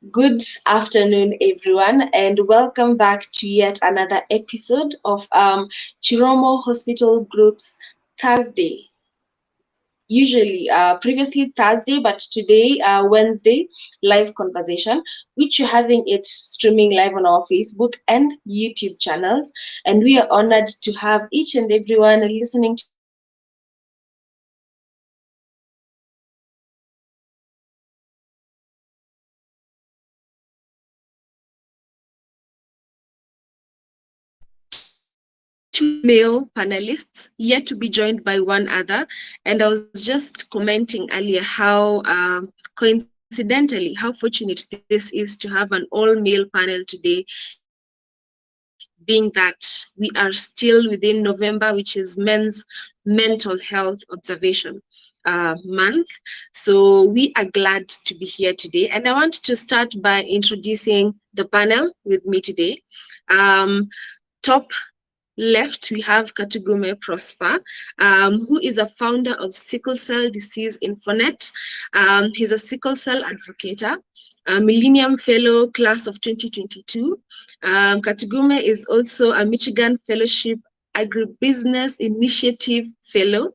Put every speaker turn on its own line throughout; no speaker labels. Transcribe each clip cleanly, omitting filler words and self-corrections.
Good afternoon, everyone, and welcome back to yet another episode of Chiromo Hospital Group's Thursday. Usually, previously Thursday, but today, Wednesday, live conversation, which you're having it streaming live on our Facebook and YouTube channels. And we are honored to have each and everyone listening to this conversation. Two male panelists yet to be joined by one other. And I was just commenting earlier how coincidentally, how fortunate this is to have an all-male panel today, being that we are still within November, which is Men's Mental Health Observation month. So we are glad to be here today. And I want to start by introducing the panel with me today. Top left, we have Katugume Prosper, who is a founder of Sickle Cell Disease Infonet. He's a sickle cell advocate, a Millennium Fellow class of 2022. Katugume is also a Michigan Fellowship Agribusiness Initiative Fellow,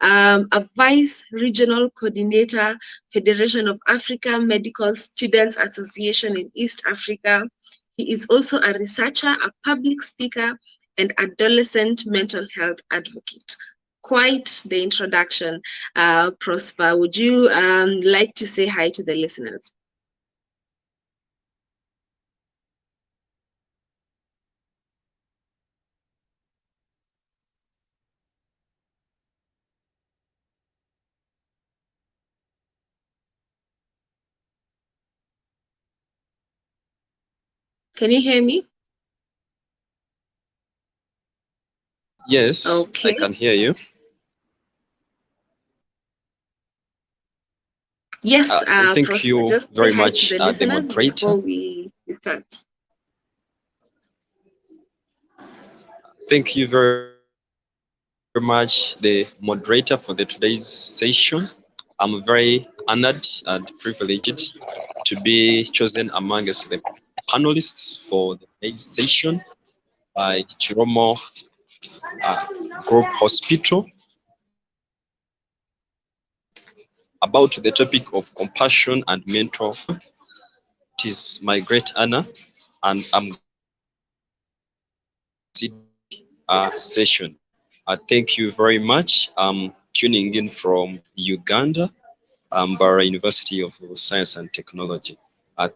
a Vice Regional Coordinator, Federation of African Medical Students Association in East Africa. He is also a researcher, a public speaker, and adolescent mental health advocate. Quite the introduction, Prosper. Would you like to say hi to the listeners? Can you hear me?
Yes, I
Okay.
can hear you.
Yes,
Thank
Prosper,
you
just say
very
hi to
much,
the
the
listeners before
moderator.
we start.
Thank you very much, the moderator, for the today's session. I'm very honored and privileged to be chosen amongst the panelists for the today's session by Chiromo Group Hospital about the topic of compassion and mental health. It is my great honor, and I'm going to session. Thank you very much. I'm tuning in from Uganda, Bara University of Science and Technology.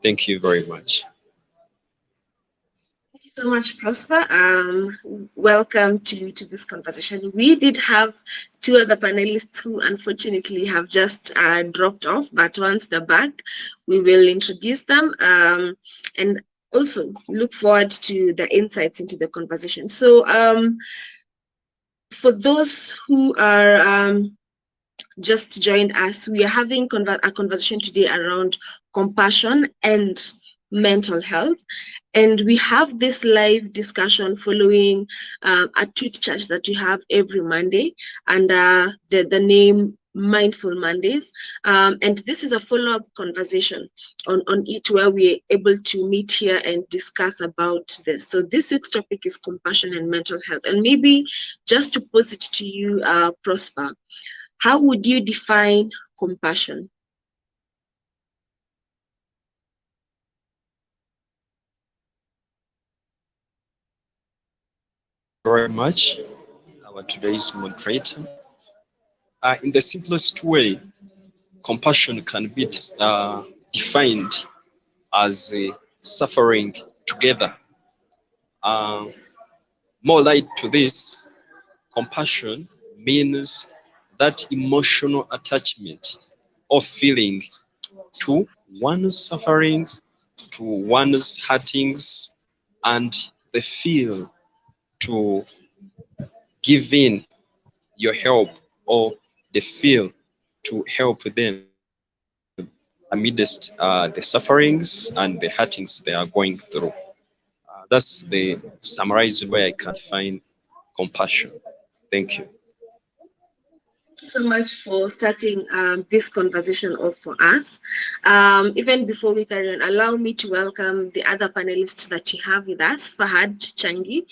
Thank you very much.
Thank you so much, Prosper. Welcome to this conversation. We did have two other panelists who unfortunately have just dropped off, but once they're back, we will introduce them and also look forward to the insights into the conversation. So for those who are just joined us, we are having a conversation today around compassion and mental health. And we have this live discussion following a tweet chat that you have every Monday under the name Mindful Mondays. And this is a follow-up conversation on it where we're able to meet here and discuss about this. So this week's topic is compassion and mental health. And maybe just to pose it to you, Prosper, how would you define compassion?
Thank you very much, our today's moderator. In the simplest way, compassion can be defined as suffering together. Uh, More light to this, compassion means that emotional attachment or feeling to one's sufferings, to one's hurtings, and the feel to give in your help, or the feel to help them amidst the sufferings and the hurtings they are going through. That's the summarized way I can find compassion. Thank you.
So much for starting this conversation off for us. Even before we carry on, allow me to welcome the other panelists that you have with us, Fahad Changi.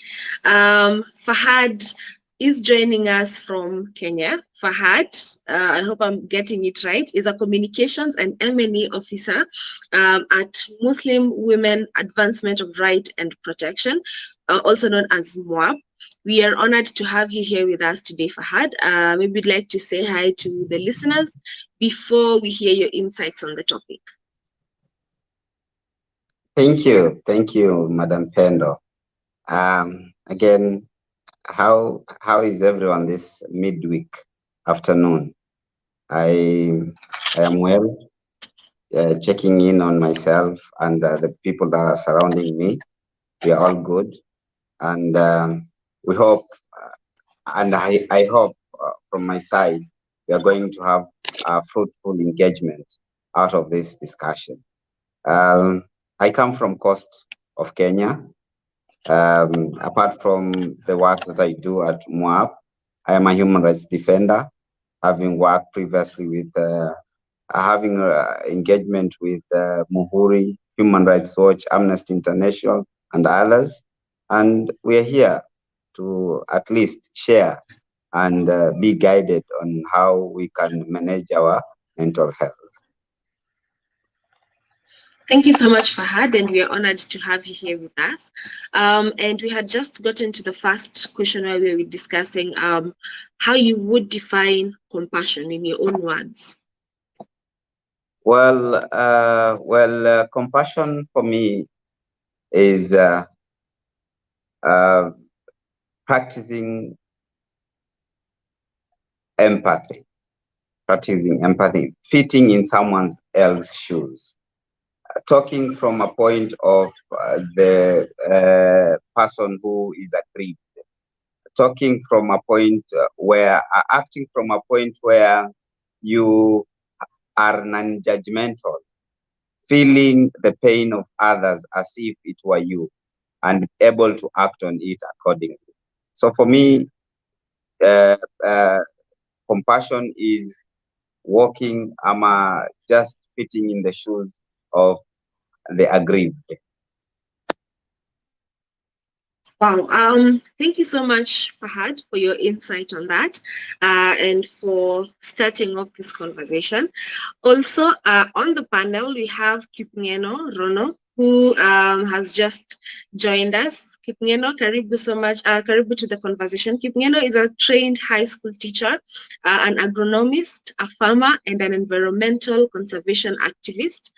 Fahad is joining us from Kenya. Fahad, I hope I'm getting it right, is a communications and M&E officer at Muslim Women Advancement of Right and Protection, also known as MWAP. We are honored to have you here with us today, Fahad. Maybe we'd like to say hi to the listeners before we hear your insights on the topic.
Thank you, Madam Pendo. Again, how is everyone this midweek afternoon? I I am well. Checking in on myself and the people that are surrounding me. We are all good, and we hope, and I hope from my side, we are going to have a fruitful engagement out of this discussion. I come from coast of Kenya. Apart from the work that I do at MWAP, I am a human rights defender, having worked previously with, having engagement with Muhuri, Human Rights Watch, Amnesty International, and others. And we are here to at least share and be guided on how we can manage our mental health.
Thank you so much, Fahad, and we are honored to have you here with us. And we had just gotten to the first question where we were discussing how you would define compassion in your own words.
Compassion for me is uh, practicing empathy, fitting in someone else's shoes, talking from a point of the person who is aggrieved, talking from a point where, acting from a point where you are non-judgmental, feeling the pain of others as if it were you, and able to act on it accordingly. So for me, uh, uh, compassion is walking, just fitting in the shoes of the aggrieved.
Wow. Thank you so much, Fahad, for your insight on that and for starting off this conversation. Also, on the panel, we have Kipngeno Rono, who has just joined us. Kipngeno, karibu so much. Karibu to the conversation. Kipngeno is a trained high school teacher, an agronomist, a farmer, and an environmental conservation activist.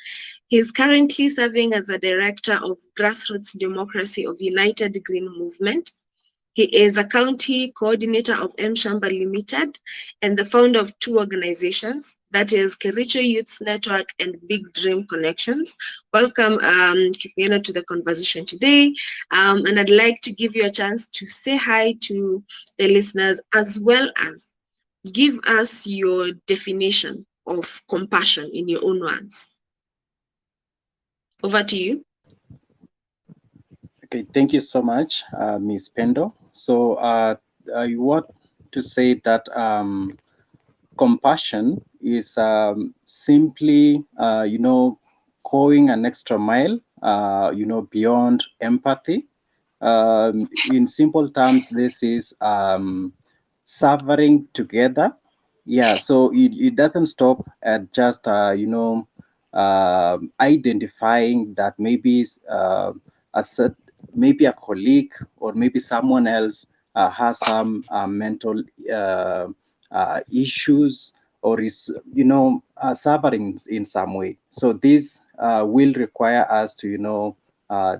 He is currently serving as a director of Grassroots Democracy of United Green Movement. He is a county coordinator of M-Shamba Limited and the founder of two organizations, that is Kericho Youth Network and Big Dream Connections. Welcome, Kipiano, to the conversation today. And I'd like to give you a chance to say hi to the listeners as well as give us your definition of compassion in your own words. Over to you.
Okay, thank you so much, Ms. Pendo. So I want to say that compassion is simply, going an extra mile, beyond empathy. In simple terms, this is suffering together. Yeah, so it doesn't stop at just, identifying that maybe a maybe a colleague or maybe someone else has some mental issues or is suffering in some way. So this will require us to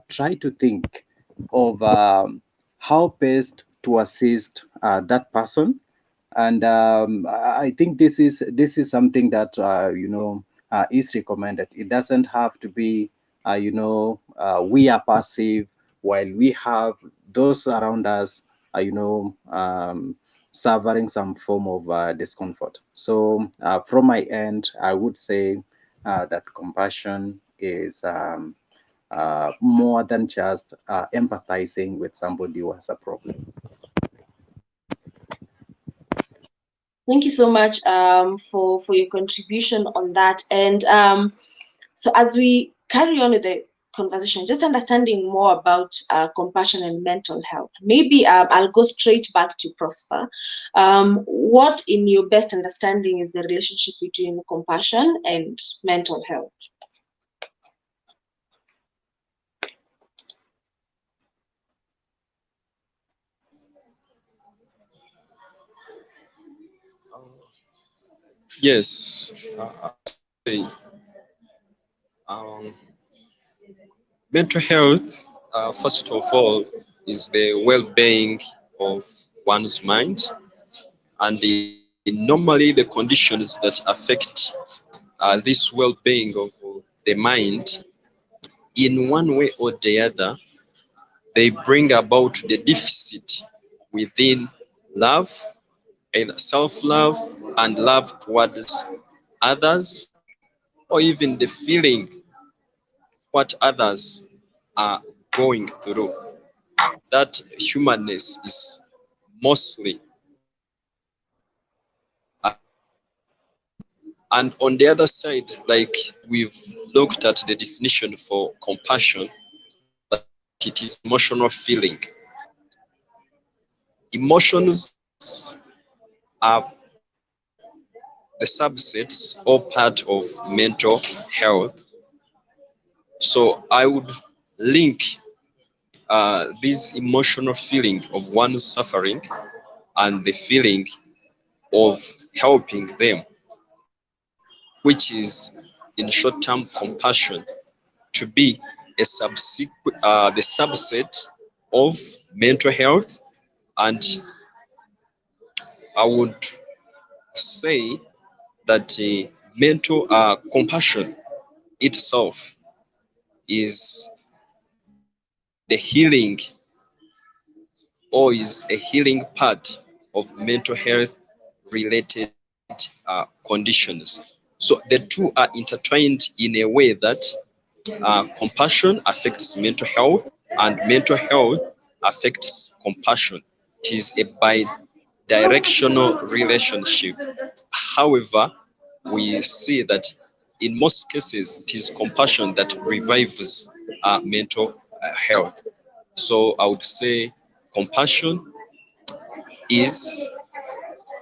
try to think of how best to assist that person. And I think this is something that is recommended. It doesn't have to be we are passive while we have those around us suffering some form of discomfort. So from my end, I would say that compassion is more than just empathizing with somebody who has a problem.
Thank you so much for your contribution on that. And so as we carry on with the conversation, just understanding more about compassion and mental health, maybe I'll go straight back to Prosper. What, in your best understanding, is the relationship between compassion and mental health?
Yes, I say um, mental health, first of all, is the well-being of one's mind, and normally the conditions that affect this well-being of the mind, in one way or the other, they bring about the deficit within love, either self-love and love towards others, or even the feeling what others are going through. That humanness is mostly and on the other side, like we've looked at the definition for compassion, that it is emotional feeling. Emotions are the subsets or part of mental health. So I would link this emotional feeling of one's suffering and the feeling of helping them, which is in short-term compassion, to be the subset of mental health. And I would say that mental compassion itself is the healing, or is a healing part of mental health related conditions. So the two are intertwined in a way that compassion affects mental health and mental health affects compassion. It is a bi-directional relationship. However, we see that in most cases it is compassion that revives mental health. So I would say compassion is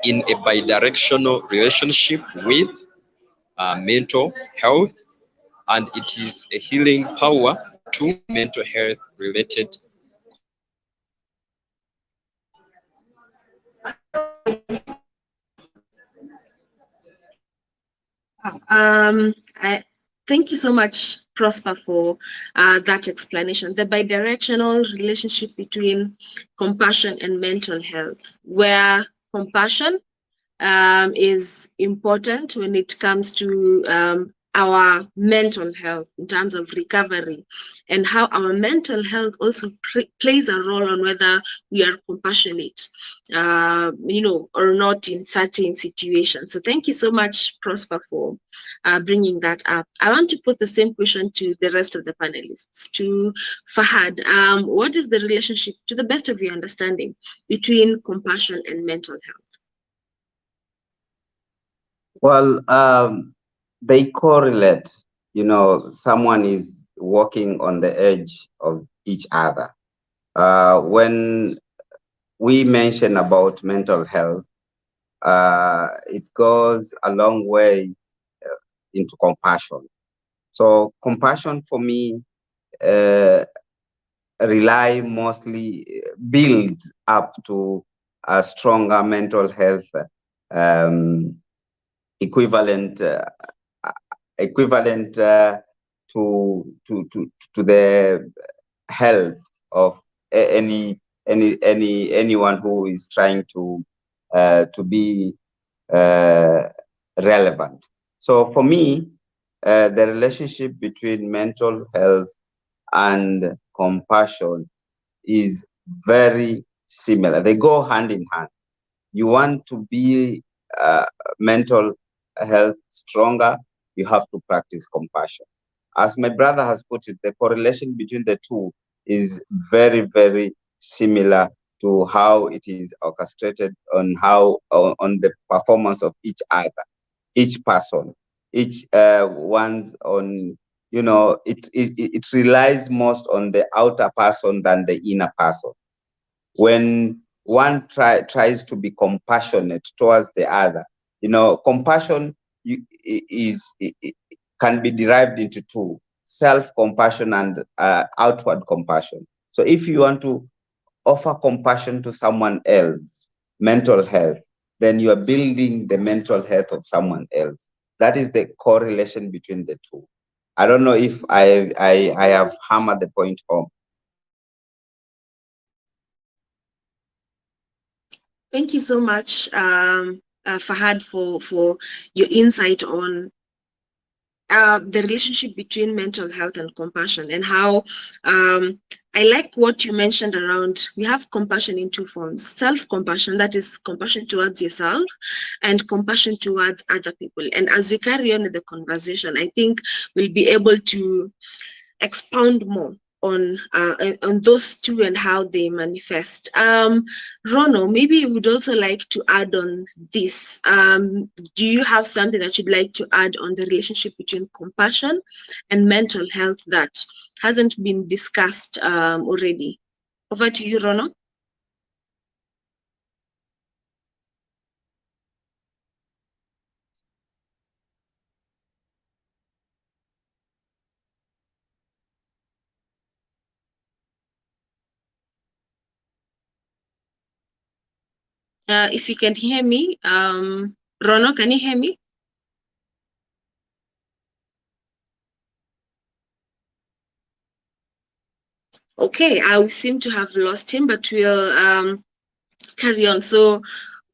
in a bidirectional relationship with mental health, and it is a healing power to mental health related.
I thank you so much, Prosper, for that explanation. The bidirectional relationship between compassion and mental health, where compassion is important when it comes to our mental health in terms of recovery, and how our mental health also plays a role on whether we are compassionate, or not in certain situations. So thank you so much, Prosper, for bringing that up. I want to put the same question to the rest of the panelists. To Fahad, what is the relationship, to the best of your understanding, between compassion and mental health?
Well, they correlate. Someone is walking on the edge of each other. When we mention about mental health, it goes a long way into compassion. So compassion for me rely mostly build up to a stronger mental health um, equivalent to the health of anyone who is trying to be relevant. So for me, the relationship between mental health and compassion is very similar. They go hand in hand. You want to be mental health stronger, you have to practice compassion. As my brother has put it, the correlation between the two is very, very similar to how it is orchestrated on how on the performance of each other, each person, each one's on, you know, it relies most on the outer person than the inner person. When one tries to be compassionate towards the other, you know, compassion can be derived into two: self-compassion and outward compassion. So if you want to offer compassion to someone else, mental health, then you are building the mental health of someone else. That is the correlation between the two. I don't know if I have hammered the point home.
Thank you so much, Fahad, for your insight on the relationship between mental health and compassion, and how I like what you mentioned around we have compassion in two forms: self-compassion, that is compassion towards yourself, and compassion towards other people. And as we carry on with the conversation, I think we'll be able to expound more on those two and how they manifest. Rono, maybe you would also like to add on this. Do you have something that you'd like to add on the relationship between compassion and mental health that hasn't been discussed already? Over to you, Rono. If you can hear me, Rono, can you hear me? Okay, I seem to have lost him, but we'll carry on. So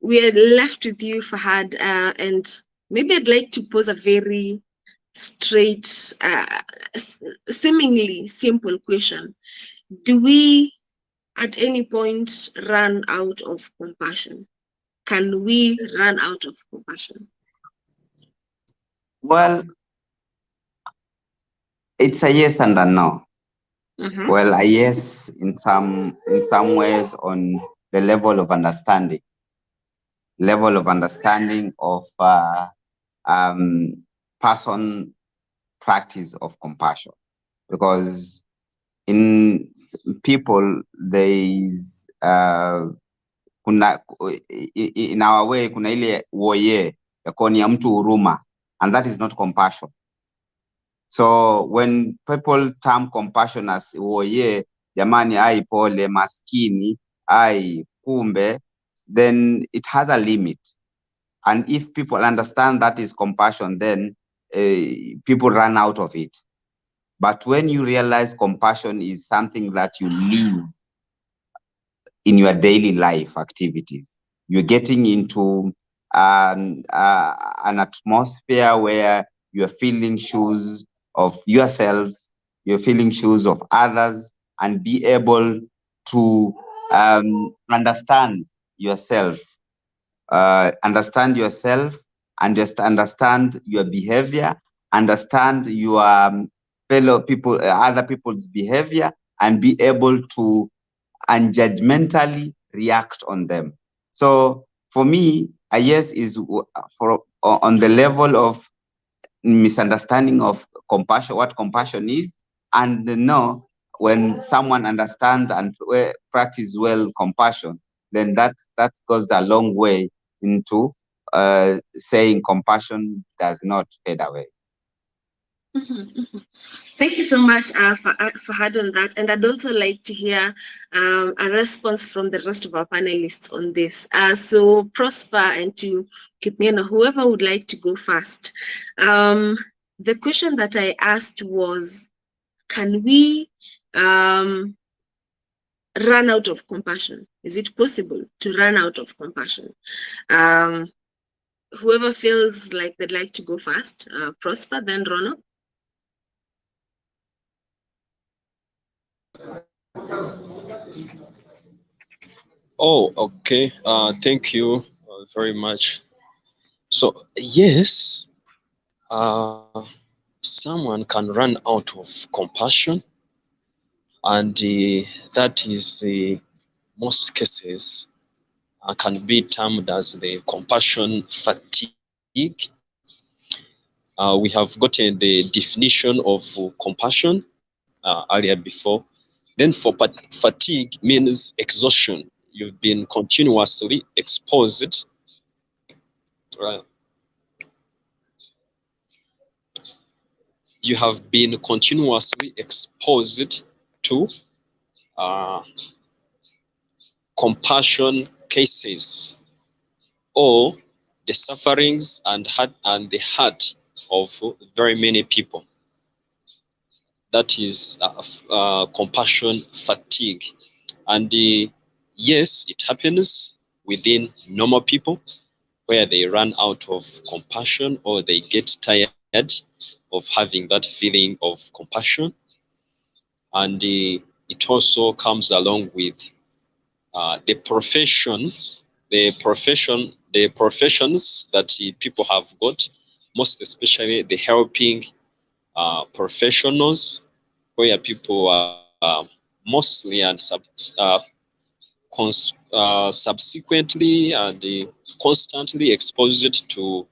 we're left with you, Fahad, and maybe I'd like to pose a very straight, seemingly simple question. Do we at any point run out of compassion? Can we run out of compassion?
Well, it's a yes and a no. Well, a yes in some ways on the level of understanding of person practice of compassion, because in people there is kuna in our way kuna ile woye ya kuonea mtu huruma, and that is not compassion. So when people term compassion as woye, jamani ai pole maskini ai kumbe, then it has a limit. And if people understand that is compassion, then people run out of it. But when you realize compassion is something that you live in your daily life activities, you're getting into an atmosphere where you're feeling shoes of yourselves, you're feeling shoes of others, and be able to understand yourself, and just understand your behavior, understand your fellow people, other people's behavior, and be able to unjudgmentally react on them. So for me, a yes is for on the level of misunderstanding of compassion, what compassion is, and no, when someone understands and practice well compassion, then that goes a long way into saying compassion does not fade away.
Thank you so much, Fahad, on that. And I'd also like to hear a response from the rest of our panelists on this. So Prosper and to Kipniana, whoever would like to go first. The question that I asked was, can we run out of compassion? Is it possible to run out of compassion? Whoever feels like they'd like to go first, Prosper, then Rono.
Oh, okay. Thank you very much. So yes, someone can run out of compassion, and that is most cases can be termed as the compassion fatigue. We have gotten the definition of compassion earlier before. Then for fatigue means exhaustion. You've been continuously exposed. You have been continuously exposed to compassion cases or the sufferings and the heart of very many people. That is compassion fatigue. And yes, it happens within normal people where they run out of compassion or they get tired of having that feeling of compassion. And it also comes along with the professions that people have got, most especially the helping professionals, where people are mostly and subsequently and constantly exposed to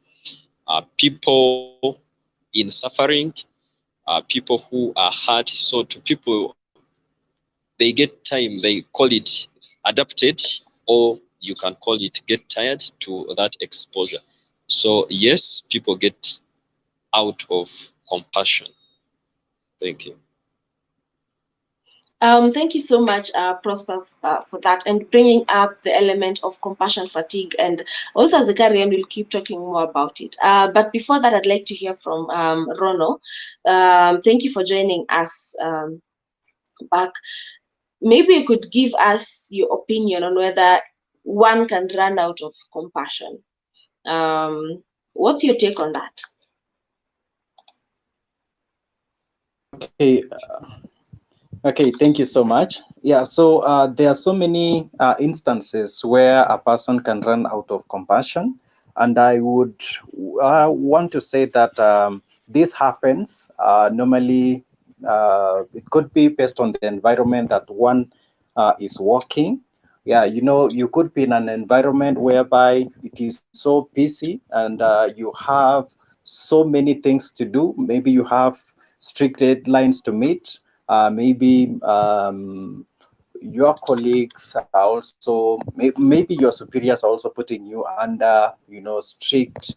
people in suffering, people who are hurt. So to people, they get time, they call it adapted, or you can call it get tired to that exposure. So yes, people get out of compassion. Thank you.
Thank you so much, Prosper, for that and bringing up the element of compassion fatigue. And also, as a Zakarian, we'll keep talking more about it. But before that, I'd like to hear from Rono. Thank you for joining us back. Maybe you could give us your opinion on whether one can run out of compassion. What's your take on that?
Okay, thank you so much. Yeah, so there are so many instances where a person can run out of compassion, and I would want to say that this happens normally. It could be based on the environment that one is working. Yeah, you know, you could be in an environment whereby it is so busy and you have so many things to do. Maybe you have strict deadlines to meet. Maybe your colleagues are also, maybe your superiors are also putting you under, you know, strict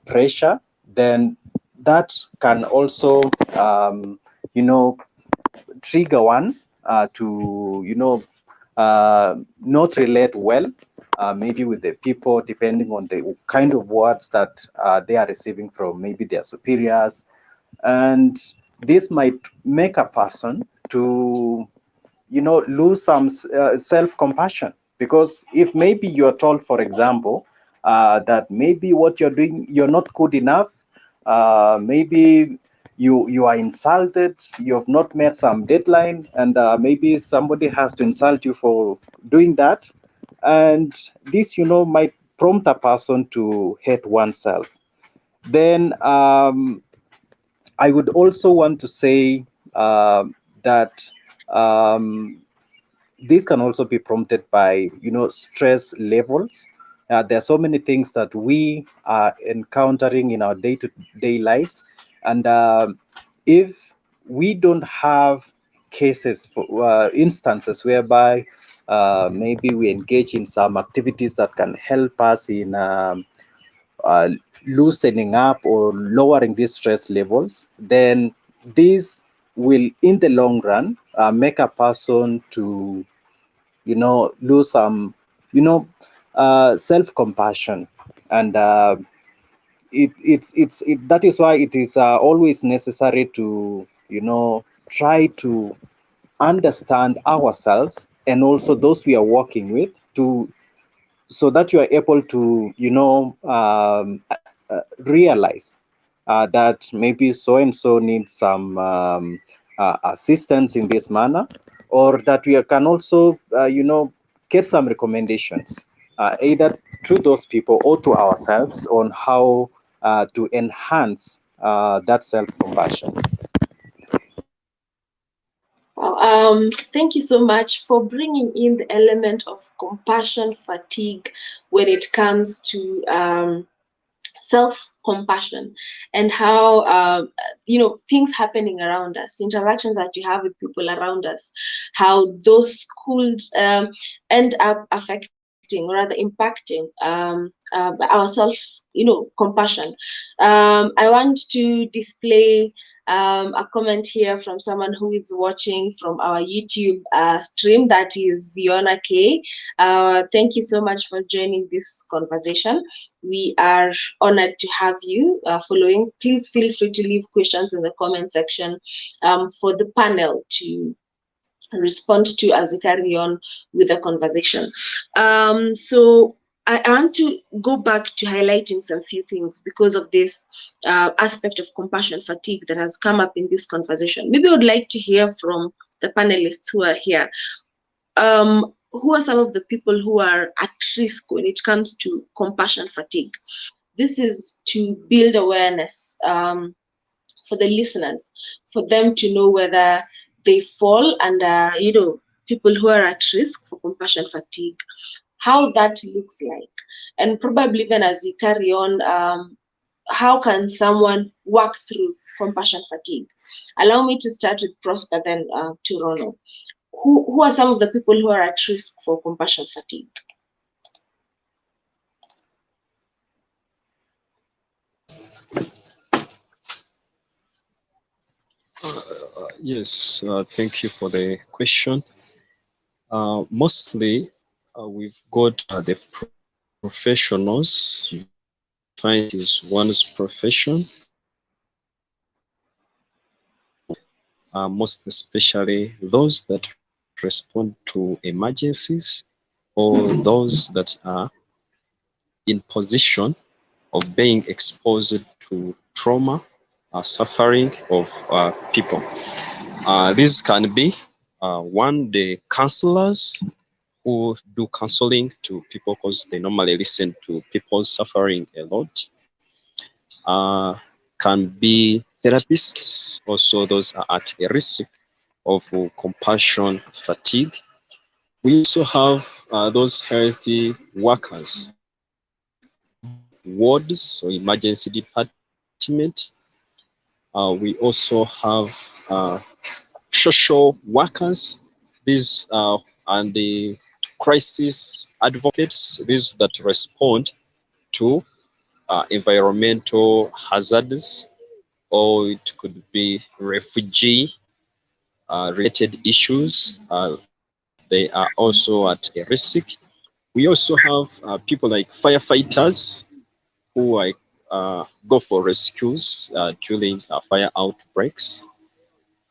pressure. Then that can also, you know, trigger one to, you know, not relate well, maybe with the people, depending on the kind of words that they are receiving from maybe their superiors. And this might make a person to, you know, lose some self-compassion, because if maybe you're told, for example, that maybe what you're doing, you're not good enough, maybe you are insulted, you have not met some deadline, and maybe somebody has to insult you for doing that, and this, you know, might prompt a person to hate oneself. Then I would also want to say that this can also be prompted by, you know, stress levels. There are so many things that we are encountering in our day-to-day lives, and if we don't have cases for instances whereby maybe we engage in some activities that can help us in uh, loosening up or lowering these stress levels, then this will, in the long run, make a person to, you know, lose some, you know, self-compassion. And that is why it is always necessary to, you know, try to understand ourselves and also those we are working with, to so that you are able to, you know, realize that maybe so and so needs some assistance in this manner, or that we can also, you know, get some recommendations, either to those people or to ourselves, on how to enhance that self-compassion.
Thank you so much for bringing in the element of compassion fatigue when it comes to self-compassion and how things happening around us, interactions that you have with people around us, how those could end up affecting or rather impacting our compassion. I want to display a comment here from someone who is watching from our YouTube stream, that is Fiona K. Thank you so much for joining this conversation. We are honored to have you following. Please feel free to leave questions in the comment section for the panel to respond to as we carry on with the conversation. So I want to go back to highlighting some few things because of this aspect of compassion fatigue that has come up in this conversation. Maybe I would like to hear from the panelists who are here. Who are some of the people who are at risk when it comes to compassion fatigue? This is to build awareness for the listeners, for them to know whether they fall under, people who are at risk for compassion fatigue, how that looks like, and probably even as we carry on, how can someone work through compassion fatigue? Allow me to start with Prosper, then to Ronald. Who are some of the people who are at risk for compassion fatigue?
Yes, thank you for the question. Mostly, we've got the professionals. You find it is one's profession, most especially those that respond to emergencies or those that are in position of being exposed to trauma, suffering of people. These can be the counselors who do counseling to people because they normally listen to people suffering a lot. Can be therapists, also those are at a risk of compassion fatigue. We also have those healthy workers, wards or emergency department. We also have social workers, these and the crisis advocates, these that respond to environmental hazards, or it could be refugee related issues. They are also at a risk. We also have people like firefighters who go for rescues during fire outbreaks.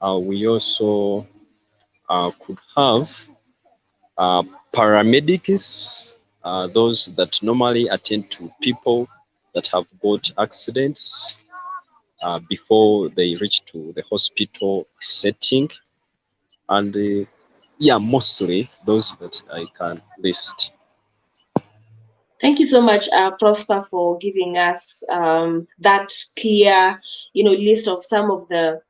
We also could have uh, paramedics, those that normally attend to people that have got accidents before they reach to the hospital setting. And yeah, mostly those that I can list.
Thank you so much, Prosper, for giving us that clear, list of some of the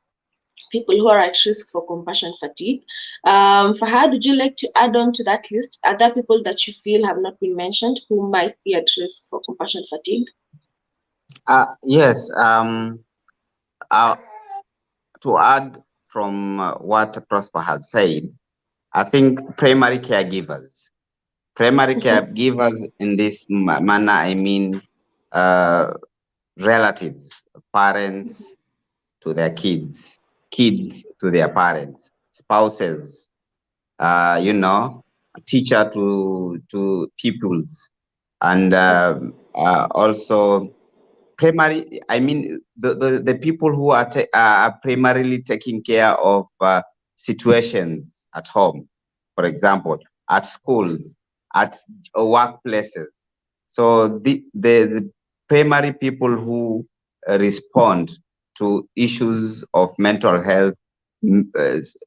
people who are at risk for compassion fatigue. Fahad, would you like to add on to that list? Are there people that you feel have not been mentioned who might be at risk for compassion fatigue?
Yes. To add from what Prosper has said, I think primary caregivers. Primary caregivers in this manner, I mean relatives, parents to their kids, kids to their parents, spouses, teacher to pupils, and also primary. I mean the people who are primarily taking care of situations at home, for example, at schools, at workplaces. So the primary people who respond to issues of mental health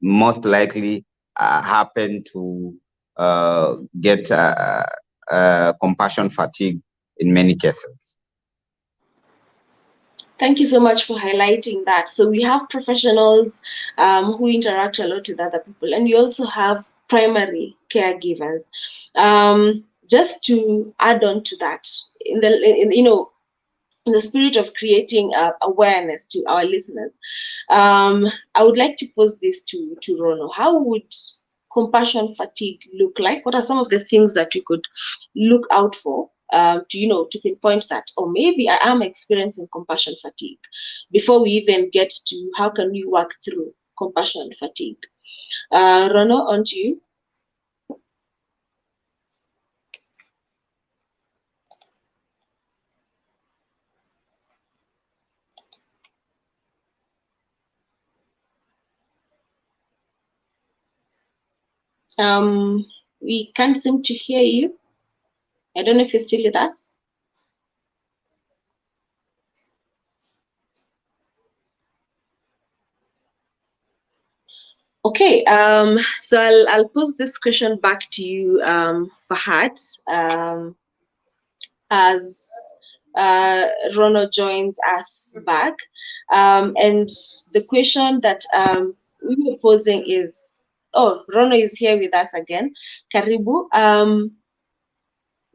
most likely happen to get compassion fatigue in many cases.
Thank you so much for highlighting that. So we have professionals who interact a lot with other people, and we also have primary caregivers. Just to add on to that, in the spirit of creating awareness to our listeners, I would like to pose this to Rono. How would compassion fatigue look like? What are some of the things that we could look out for to pinpoint that, or maybe I am experiencing compassion fatigue, before we even get to how can we work through compassion fatigue? Rono, on to you. We can't seem to hear you. I don't know if you're still with us. Okay, so I'll pose this question back to you, Fahad, as Rono joins us back. And the question that we were posing is, oh, Rono is here with us again. Karibu.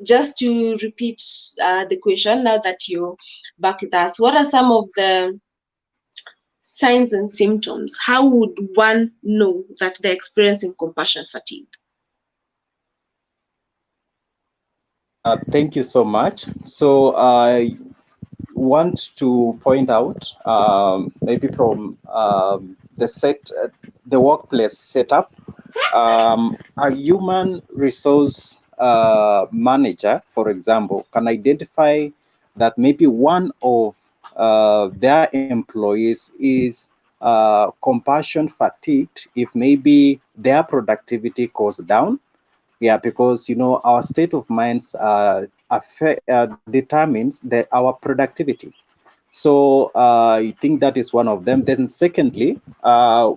Just to repeat the question, now that you're back with us, what are some of the signs and symptoms? How would one know that they're experiencing compassion fatigue?
Thank you so much. So I want to point out, maybe from the workplace setup, a human resource manager, for example, can identify that maybe one of their employees is compassion fatigued if maybe their productivity goes down. Yeah, because our state of minds determines our productivity. So I think that is one of them. Then secondly, the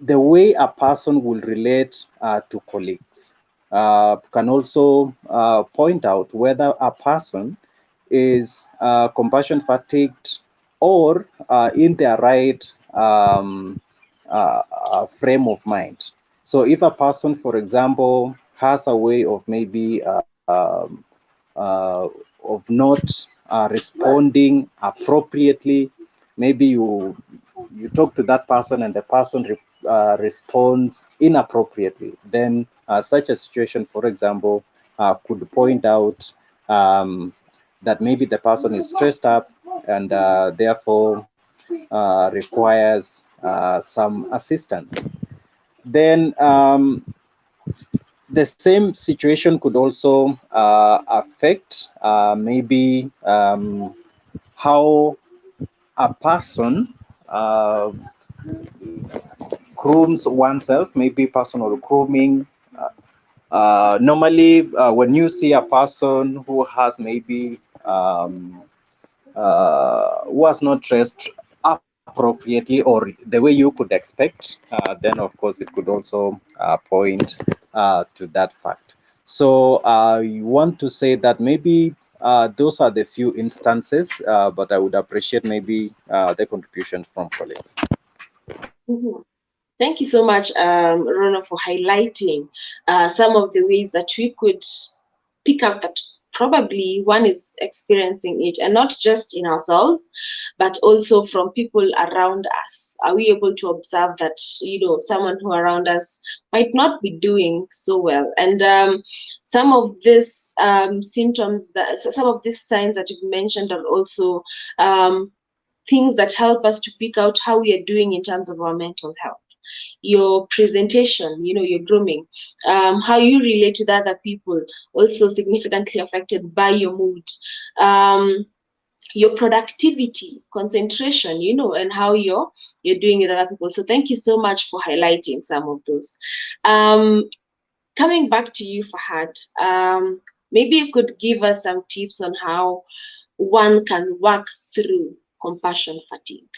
way a person will relate to colleagues can also point out whether a person is compassion fatigued or in their right frame of mind. So if a person, for example, has a way of maybe of not responding appropriately, maybe you talk to that person and the person responds inappropriately, then such a situation, for example, could point out that maybe the person is stressed up and therefore requires some assistance. Then the same situation could also affect maybe how a person grooms oneself, maybe personal grooming. Normally, when you see a person who has maybe who has not dressed appropriately or the way you could expect, then of course it could also point to that fact. So I want to say that maybe those are the few instances, but I would appreciate maybe the contributions from colleagues.
Mhm. Thank you so much, Rona, for highlighting some of the ways that we could pick up that probably one is experiencing it, and not just in ourselves, but also from people around us. Are we able to observe that, someone who around us might not be doing so well? And some of these symptoms, some of these signs that you've mentioned are also things that help us to pick out how we are doing in terms of our mental health. Your presentation, your grooming, how you relate to the other people, also significantly affected by your mood. Your productivity, concentration, and how you're doing with other people. So thank you so much for highlighting some of those. Coming back to you, Fahad, maybe you could give us some tips on how one can work through compassion fatigue.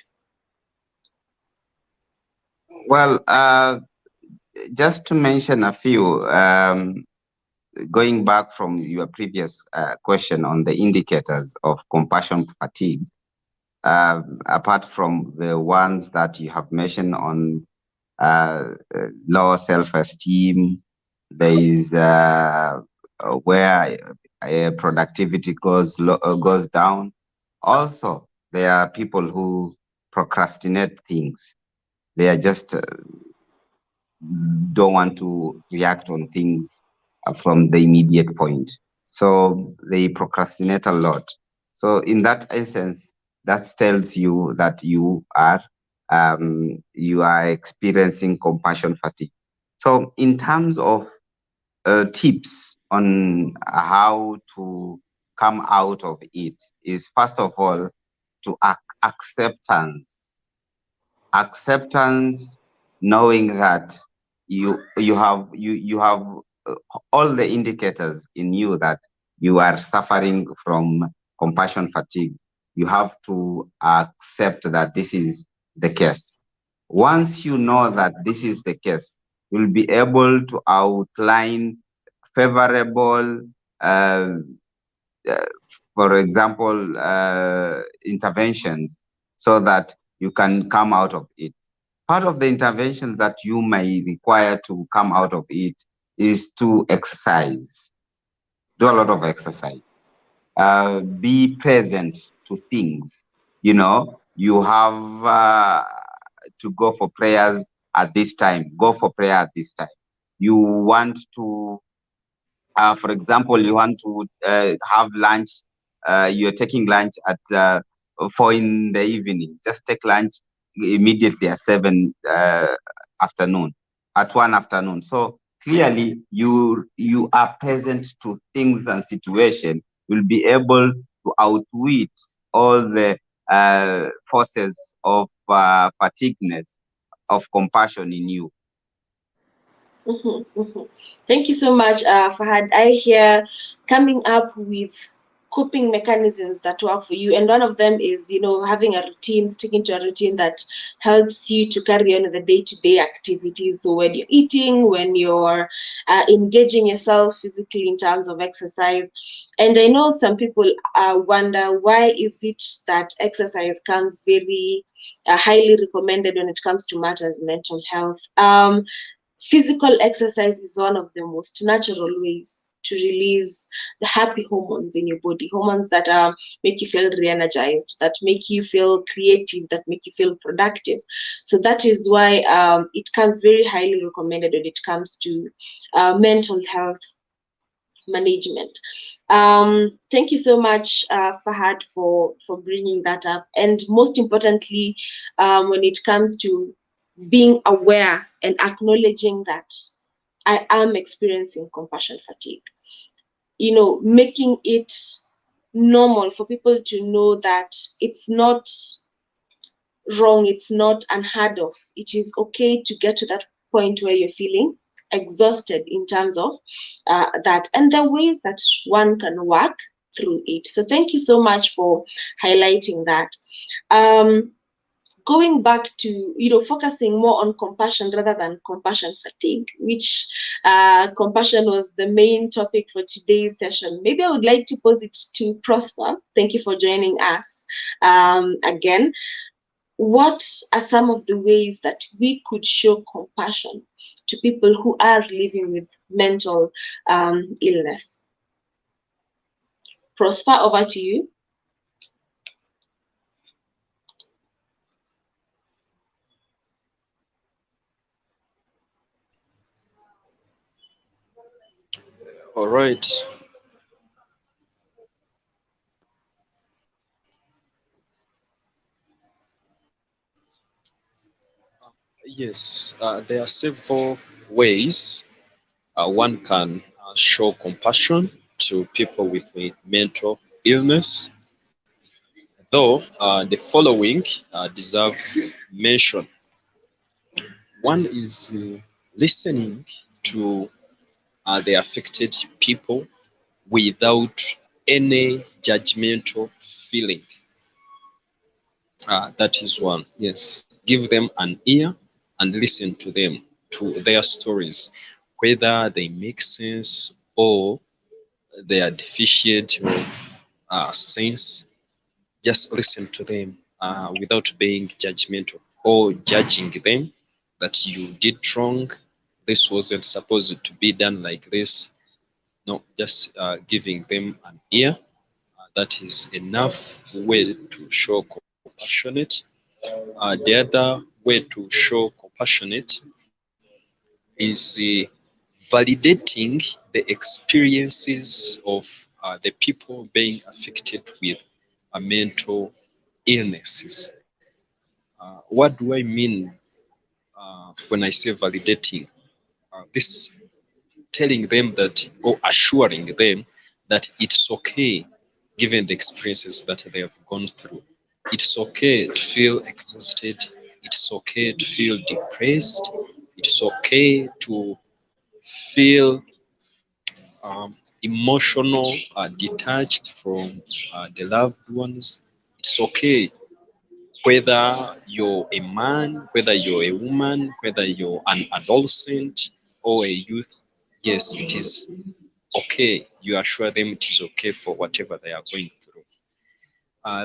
Well, just to mention a few, going back from your previous question on the indicators of compassion fatigue, apart from the ones that you have mentioned on low self-esteem, there is where productivity goes down. Also, there are people who procrastinate things. They are just don't want to react on things from the immediate point. So they procrastinate a lot. So in that essence, that tells you that you are experiencing compassion fatigue. So in terms of tips on how to come out of it is, first of all, to acceptance, knowing that you have all the indicators in you that you are suffering from compassion fatigue. You have to accept that this is the case. Once you know that this is the case, you'll be able to outline favorable uh, uh, for example, interventions so that you can come out of it. Part of the intervention that you may require to come out of it is to exercise, do a lot of exercise, be present to things. You know, you have to go for prayers at this time, go for prayer at this time. You want to for example, you want to have lunch, you're taking lunch at 4 in the evening. Just take lunch immediately at 7 afternoon, at 1 afternoon. So clearly, you are present to things and situation. You'll be able to outwit all the forces of fatigueness, of compassion in you.
Mhm, mhm. Thank you so much, Fahad. I hear coming up with coping mechanisms that work for you, and one of them is, having a routine, sticking to a routine that helps you to carry on the day-to-day activities. So when you're eating, when you're engaging yourself physically in terms of exercise. And I know some people wonder, why is it that exercise comes very highly recommended when it comes to matters mental health? Physical exercise is one of the most natural ways to release the happy hormones in your body, hormones that make you feel re-energized, that make you feel creative, that make you feel productive. So that is why it comes very highly recommended when it comes to mental health management. Thank you so much, Fahad, for bringing that up. And most importantly, when it comes to being aware and acknowledging that I am experiencing compassion fatigue, making it normal for people to know that it's not wrong, it's not unheard of. It is okay to get to that point where you're feeling exhausted in terms of that, and the ways that one can work through it. So thank you so much for highlighting that. Going back to, focusing more on compassion rather than compassion fatigue, which compassion was the main topic for today's session. Maybe I would like to pose it to Prosper. Thank you for joining us again. What are some of the ways that we could show compassion to people who are living with mental illness? Prosper, over to you.
All right. Yes, there are several ways one can show compassion to people with a mental illness, though the following deserve mention. One is listening to the affected people without any judgmental feeling. That is one. Yes, give them an ear and listen to them, to their stories, whether they make sense or they are deficient of sense. Just listen to them without being judgmental or judging them that you did wrong. This wasn't supposed to be done like this. No, just giving them an ear. That is enough way to show compassionate. The other way to show compassionate is validating the experiences of the people being affected with mental illnesses. What do I mean when I say validating? This telling them that, or assuring them that it's okay given the experiences that they have gone through. It's okay to feel exhausted. It's okay to feel depressed. It's okay to feel emotional, detached from the loved ones. It's okay whether you're a man, whether you're a woman, whether you're an adolescent or a youth. Yes, it is okay. You assure them it is okay for whatever they are going through.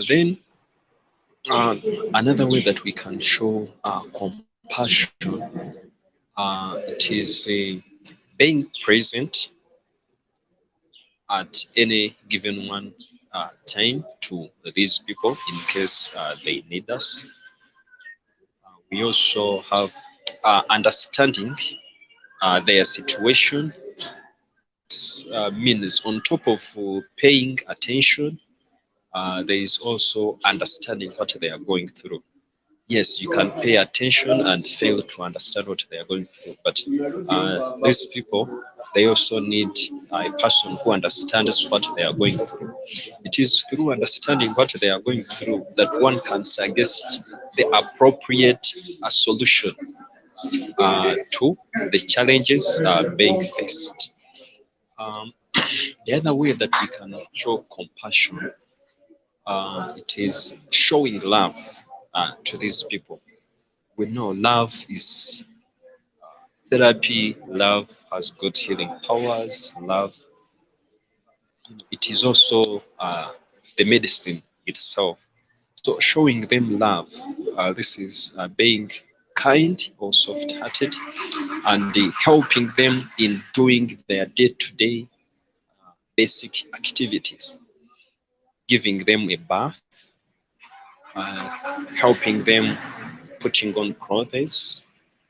Then another way that we can show compassion, it is being present at any given one time to these people in case they need us. We also have understanding their situation. This means on top of paying attention, there is also understanding what they are going through. Yes, you can pay attention and fail to understand what they are going through, but these people, they also need a person who understands what they are going through. It is through understanding what they are going through that one can suggest the appropriate solution to the challenges being faced. The other way that we can show compassion, it is showing love to these people. We know love is therapy, love has got healing powers, love, it is also the medicine itself. So showing them love, this is being kind or soft-hearted and helping them in doing their day-to-day basic activities, giving them a bath, helping them putting on clothes,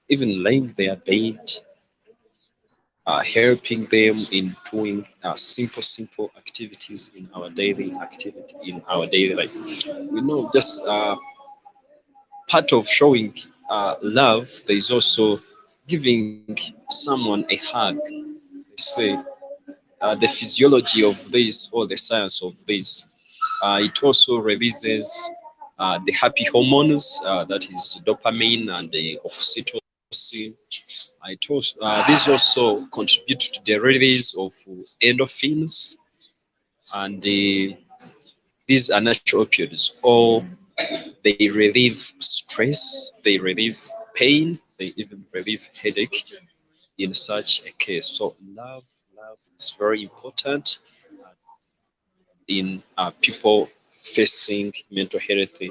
even laying their bed, helping them in doing simple activities in our daily activity, in our daily life. We know just part of showing love, there is also giving someone a hug. They say the physiology of this or the science of this, it also releases the happy hormones, that is dopamine and the oxytocin. These also contribute to the release of endorphins, and these are natural opioids. Or they relieve stress, they relieve pain, they even relieve headache in such a case. So love is very important in people facing mental health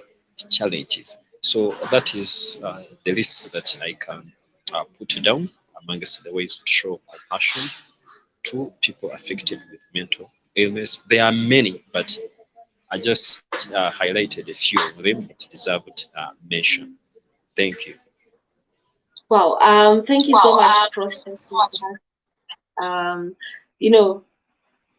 challenges. So that is the list that I can put down amongst the ways to show compassion to people affected with mental illness. There are many, but I just highlighted a few of them that deserved mention. Thank you.
Wow. Thank you so much, Prof. Um, you know,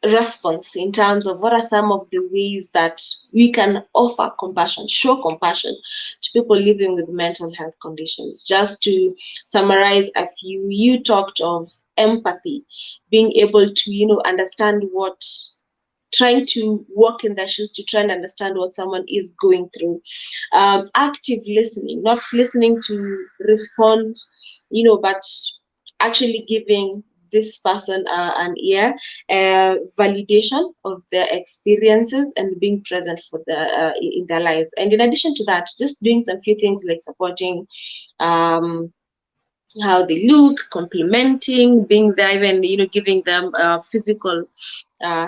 response in terms of what are some of the ways that we can offer compassion, show compassion to people living with mental health conditions. Just to summarize a few, you talked of empathy, being able to, understand what, trying to walk in their shoes to try and understand what someone is going through. Active listening, not listening to respond, but actually giving this person an ear, validation of their experiences, and being present for in their lives. And in addition to that, just doing some few things like supporting how they look, complimenting, being there, even giving them physical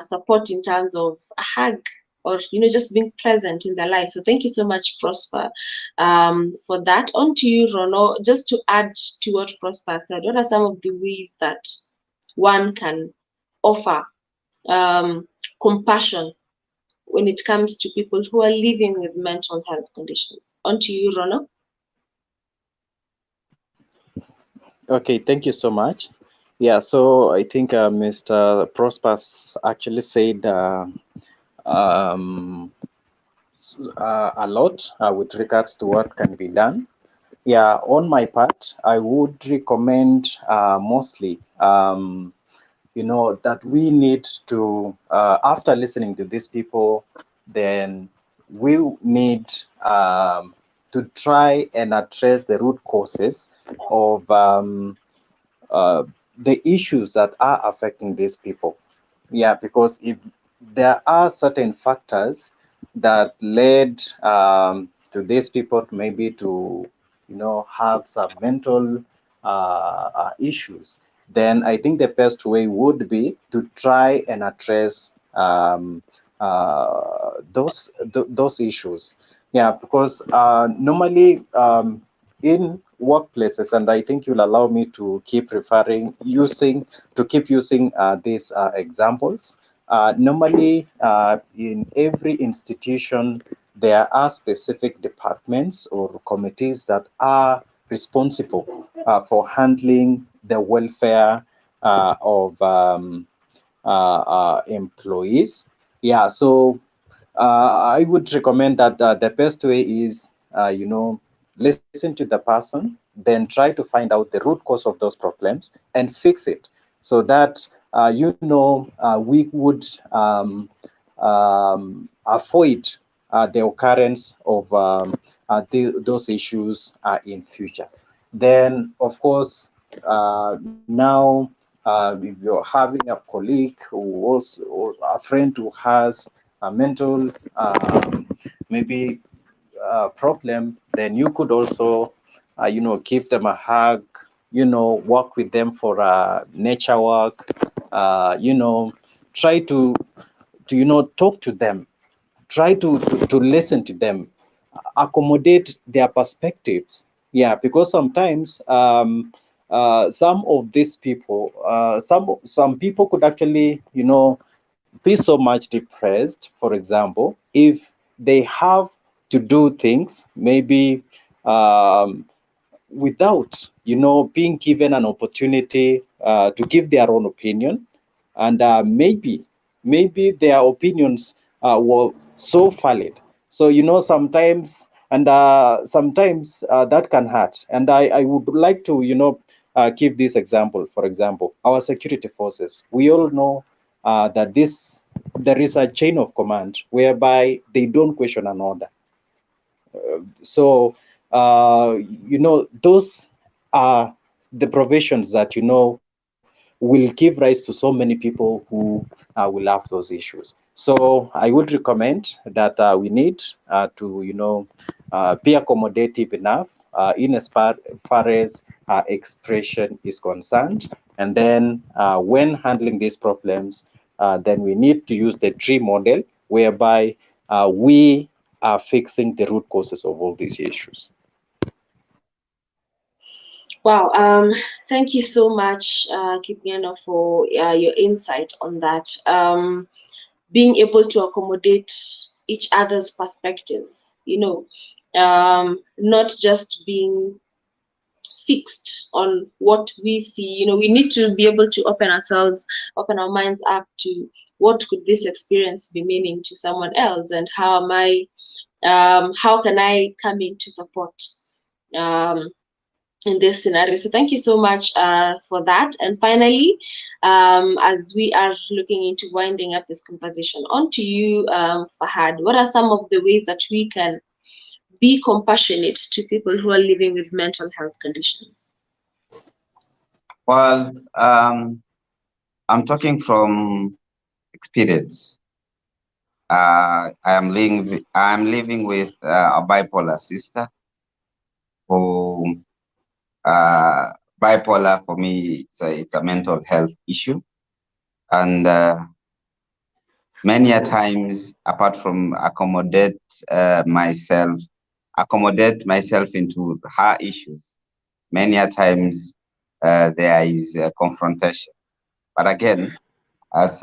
support in terms of a hug, or just being present in their life. So thank you so much, Prosper, for that. On to you, Rono. Just to add to what Prosper said, what are some of the ways that one can offer compassion when it comes to people who are living with mental health conditions? On to you, Rono.
Okay, thank you so much. Yeah, so I think Mr. Prospers actually said um, a lot with regards to what can be done. Yeah, on my part, I would recommend mostly, that we need to, after listening to these people, then we need to try and address the root causes of uh, the issues that are affecting these people. Yeah, because if there are certain factors that led to these people maybe to, have some mental issues, then I think the best way would be to try and address those issues. Yeah, because normally in workplaces, and I think you'll allow me to keep using these examples. Normally, in every institution, there are specific departments or committees that are responsible for handling the welfare of employees. Yeah, so I would recommend that the best way is, listen to the person, then try to find out the root cause of those problems and fix it, so that we would avoid the occurrence of those issues in future. Then, of course, now if you're having a colleague who also, or a friend who has a mental maybe problem, then you could also give them a hug, work with them for nature walk, try to talk to them, try to listen to them, accommodate their perspectives. Yeah, because sometimes some of these people, some people could actually, be so much depressed, for example, if they have to do things maybe um, without, being given an opportunity to give their own opinion, and maybe their opinions were so valid. So sometimes, and sometimes that can hurt. And I would like to give this example. For example, our security forces. We all know that there is a chain of command whereby they don't question an order. So those are the provisions that will give rise to so many people who will have those issues. So I would recommend that we need to be accommodative enough in as far as expression is concerned. And then when handling these problems, then we need to use the tree model, whereby we are fixing the root causes of all these issues.
Wow, thank you so much, Kipiano, for your insight on that. Being able to accommodate each other's perspectives, not just being fixed on what we see. We need to be able to open our minds up to what could this experience be meaning to someone else, and how can I come in to support um, in this scenario. So thank you so much for that. And finally, as we are looking into winding up this conversation, on to you, Fahad. What are some of the ways that we can be compassionate to people who are living with mental health conditions?
Well, I'm talking from experience. I'm living with a bipolar sister who, bipolar for me, it's a mental health issue. And many a times, apart from accommodate myself into her issues, many a times there is a confrontation. But again, as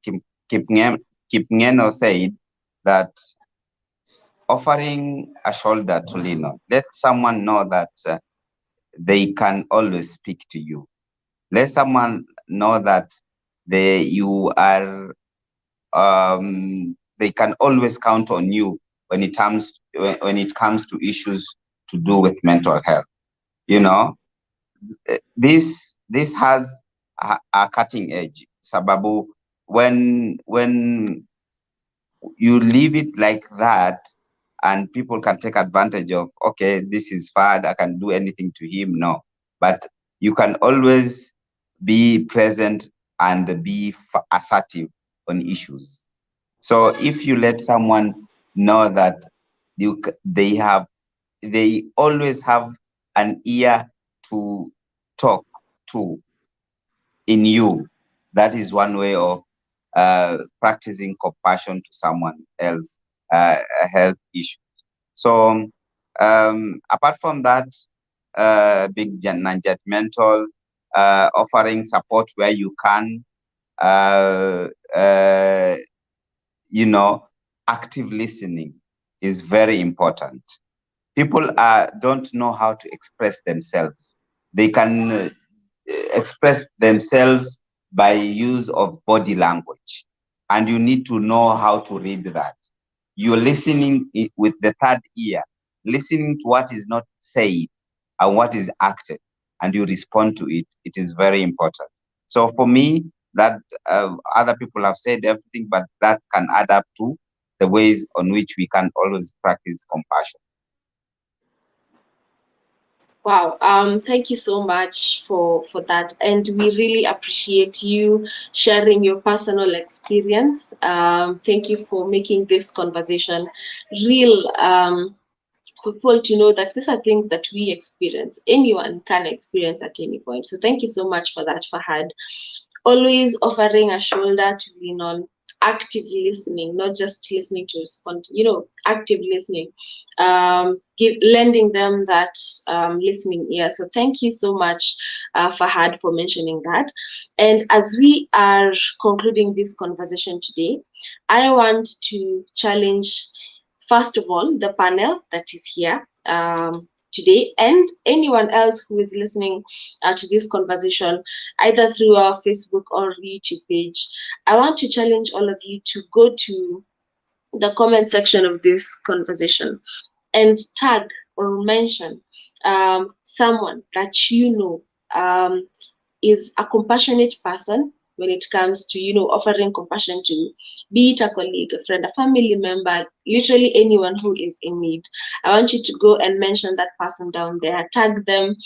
Kip Ngeno said, that offering a shoulder to lean on, let someone know that they can always speak to you. Let someone know that you are they can always count on you when it comes to issues to do with mental health. You know, this has a cutting edge. Sababu, when you leave it like that, and people can take advantage of, okay, this is Fad, I can do anything to him. No, but you can always be present and be assertive on issues. So if you let someone know that they always have an ear to talk to in you, that is one way of practicing compassion to someone else, a health issue. So apart from that, big non-judgmental, offering support where you can, uh, uh, active listening is very important. People don't know how to express themselves. They can express themselves by use of body language, and you need to know how to read that. You're listening with the third ear, listening to what is not said and what is acted, and you respond to it. It is very important. So for me, that other people have said everything, but that can add up to the ways on which we can always practice compassion.
Wow, thank you so much for that, and we really appreciate you sharing your personal experience. Thank you for making this conversation real. For people to know that these are things that we experience. Anyone can experience at any point. So thank you so much for that, Fahad. Always offering a shoulder to lean on, active listening, not just listening to respond, active listening, lending them that listening ear. So thank you so much, Fahad, for mentioning that. And as we are concluding this conversation today, I want to challenge, first of all, the panel that is here today, and anyone else who is listening to this conversation, either through our Facebook or YouTube page. I want to challenge all of you to go to the comment section of this conversation and tag or mention someone that you know is a compassionate person when it comes to offering compassion to, be it a colleague, a friend, a family member, literally anyone who is in need. I want you to go and mention that person down there, tag them.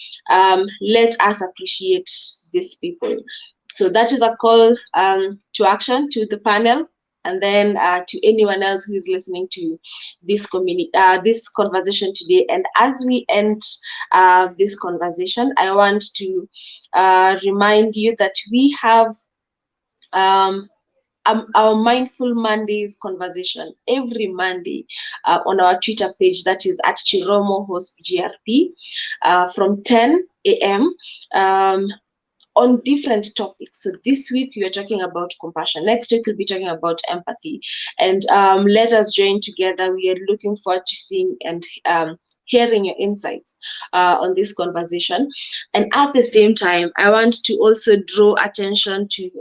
Let us appreciate these people. So that is a call to action to the panel, and then to anyone else who is listening to this this conversation today. And as we end this conversation, I want to remind you that we have our Mindful Mondays conversation every Monday on our Twitter page, that is at Chiromo Host GRP, from 10 a.m. On different topics. So this week we are talking about compassion. Next week we'll be talking about empathy. And let us join together. We are looking forward to seeing and hearing your insights on this conversation. And at the same time, I want to also draw attention to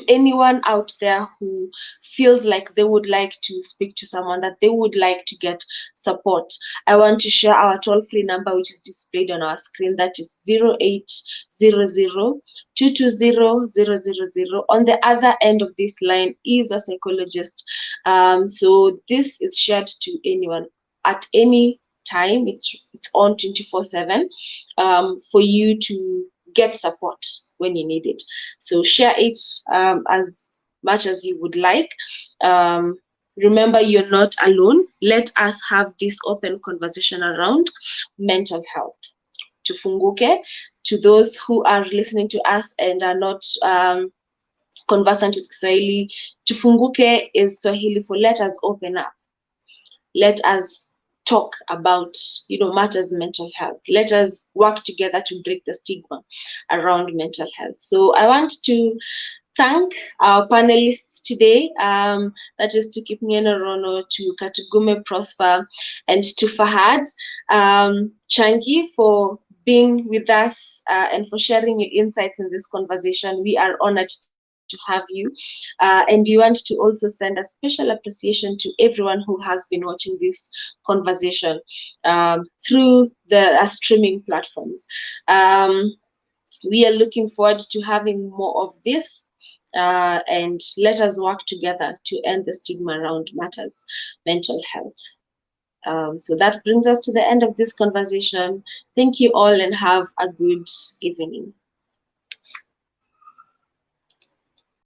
anyone out there who feels like they would like to speak to someone, that they would like to get support. I want to share our toll-free number, which is displayed on our screen. That is 0800 220 On the other end of this line is a psychologist. So this is shared to anyone at any time. It's on 24/7 for you to get support when you need it. So share it as much as you would like. Remember, you're not alone. Let us have this open conversation around mental health. Tufunguke to those who are listening to us and are not conversant with Kiswahili. Tufunguke is Swahili for let us open up. Let us talk about, you know, matters mental health. Let us work together to break the stigma around mental health. So I want to thank our panelists today, that is to Kipngeno Rono, to Katugume Prosper, and to Fahad Changi for being with us and for sharing your insights in this conversation. We are honored to have you. And we want to also send a special appreciation to everyone who has been watching this conversation through the streaming platforms. We are looking forward to having more of this. And let us work together to end the stigma around matters mental health. So that brings us to the end of this conversation. Thank you all and have a good evening.